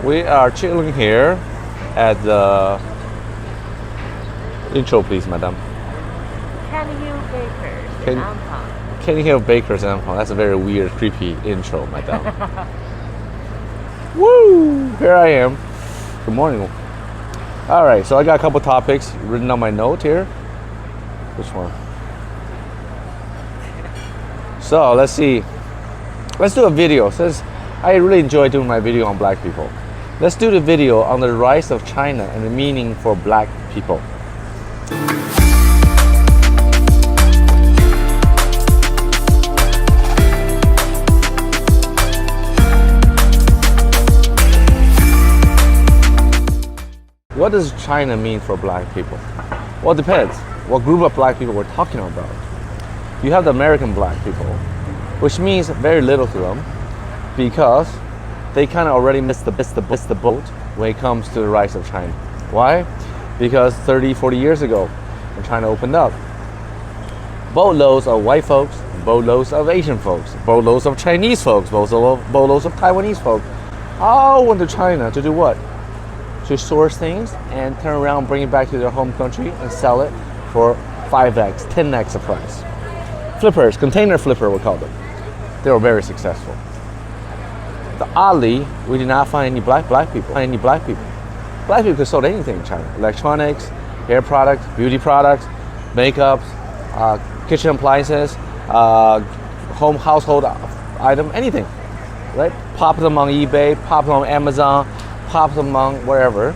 We are chilling here at the intro, please, madam. Kenny Hill Bakers Ken- in Ampang. Kenny Hill Bakers and that's a very weird, creepy intro, madam. Woo! Here I am. Good morning. All right, so I got a couple topics written on my note here. Which one? So let's see. Let's do a video. Since I really enjoy doing my video on black people. Let's do the video on the rise of China and the meaning for black people. What does China mean for black people? Well, it depends what group of black people we're talking about. You have the American black people, which means very little to them because they kind of already missed the boat when it comes to the rise of China. Why? Because 30, 40 years ago, when China opened up, boatloads of white folks, boatloads of Asian folks, boatloads of Chinese folks, boatloads of Taiwanese folks, all went to China to do what? To source things and turn around, bring it back to their home country and sell it for 5x, 10x the price. Flippers, container flipper we call them. They were very successful. But oddly, we did not find any black people. Black people could sell anything in China. Electronics, hair products, beauty products, makeups, kitchen appliances, household item, anything. Right? Pop them on eBay, pop them on Amazon, pop them on wherever.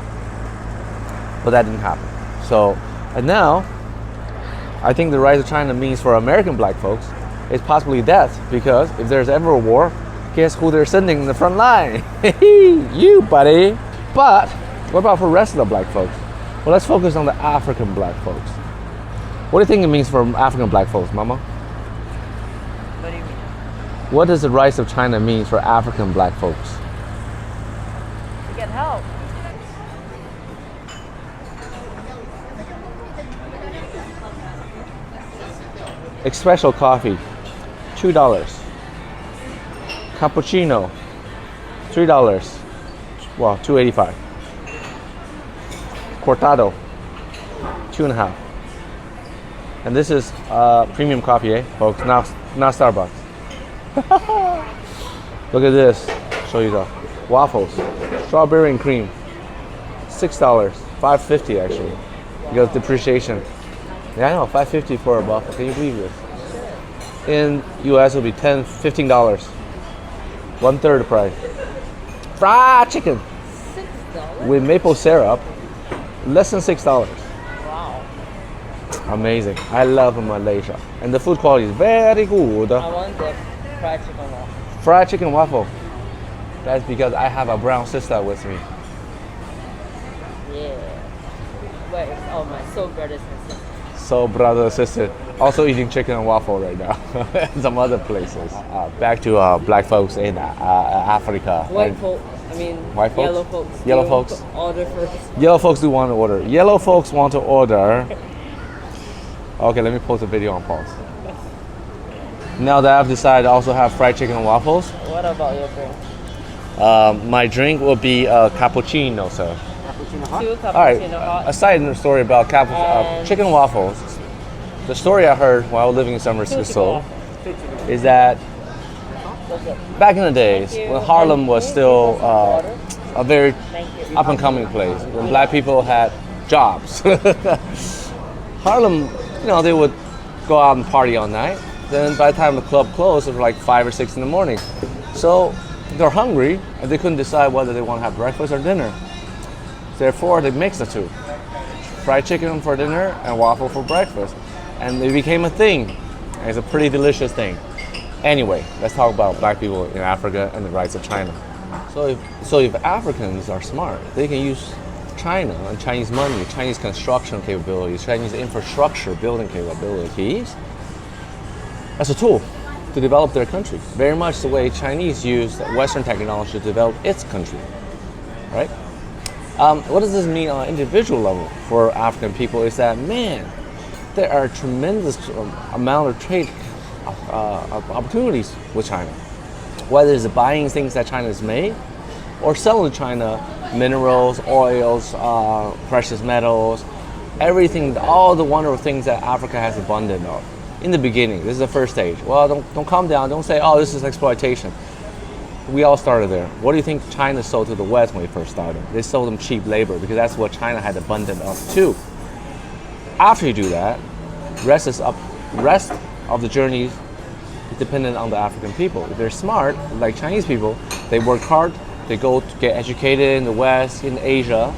But that didn't happen. So, and now, I think the rise of China means for American black folks is possibly death, because if there's ever a war, guess who they're sending in the front line? You, buddy. But what about for the rest of the black folks? Well, let's focus on the African black folks. What do you think it means for African black folks, Mama? What do you mean? What does the rise of China mean for African black folks? To get help. Espresso coffee, $2. Cappuccino, $3. Well, $2.85. Cortado, $2.50. And this is premium coffee, folks? Not Starbucks. Look at this. Show you the waffles, strawberry and cream, $6, $5.50 actually, because depreciation. Yeah, I know, $5.50 for a waffle. Can you believe this? In US, it'll be $10, $15. 1/3 the price. Fried chicken $6? with maple syrup, less than $6. Wow. Amazing. I love Malaysia, and the food quality is very good. I want the fried chicken waffle. Fried chicken waffle. That's because I have a brown sister with me. Yeah. Wait, oh my soul brothers and sisters. So brother, sister, also eating chicken and waffle right now. Some other places. Back to black folks in Africa. White And folks, White folks? yellow folks. Yellow They folks? Order first. Yellow folks do want to order. Yellow folks want to order. Okay, let me post a video on pause. Now that I've decided to also have fried chicken and waffles, What about your drink? my drink will be a cappuccino, sir. Two All right, cappuccino hot. aside from the story about And- chicken and waffles, the story I heard while I was living in San Francisco is that back in the days when Harlem was still a very Thank you. up and coming place, when black people had jobs, Harlem, they would go out and party all night. Then by the time the club closed, it was like 5 or 6 in the morning. So they're hungry and they couldn't decide whether they want to have breakfast or dinner. Therefore, they mixed the two. Fried chicken for dinner and waffle for breakfast. And it became a thing. And it's a pretty delicious thing. Anyway, let's talk about black people in Africa and the rise of China. So if Africans are smart, they can use China and Chinese money, Chinese construction capabilities, Chinese infrastructure building capabilities as a tool to develop their country. Very much the way Chinese use Western technology to develop its country, right? What does this mean on an individual level for African people is that, man, there are tremendous amount of trade opportunities with China. Whether it's buying things that China has made, or selling to China minerals, oils, precious metals, everything, all the wonderful things that Africa has abundant of. In the beginning, this is the first stage. Well, don't calm down. Don't say, oh, this is exploitation. We all started there. What do you think China sold to the West when we first started? They sold them cheap labor because that's what China had abundant of too. After you do that, rest of the journey is dependent on the African people. If they're smart, like Chinese people, they work hard, they go to get educated in the West, in Asia,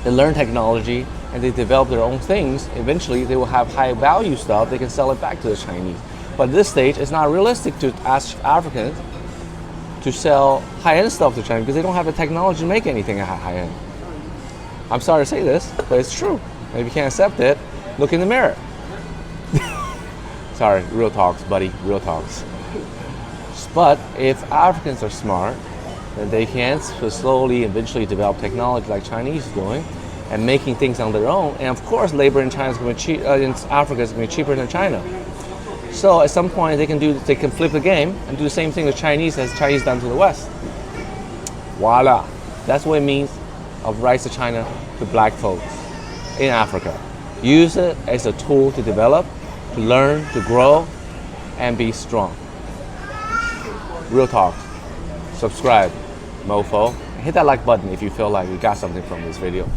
they learn technology, and they develop their own things. Eventually, they will have high value stuff, they can sell it back to the Chinese. But at this stage, it's not realistic to ask Africans to sell high-end stuff to China because they don't have the technology to make anything high-end. I'm sorry to say this, but it's true. And if you can't accept it, look in the mirror. Sorry, real talks, buddy, real talks. But if Africans are smart, then they can slowly, eventually develop technology like Chinese is doing, and making things on their own. And of course, labor in China is going to be in Africa is going to be cheaper than China. So at some point, they can flip the game and do the same thing with Chinese as Chinese done to the West. Voila, that's what it means of Rise of China to black folks in Africa. Use it as a tool to develop, to learn, to grow, and be strong. Real talk. Subscribe, mofo. Hit that like button if you feel like you got something from this video.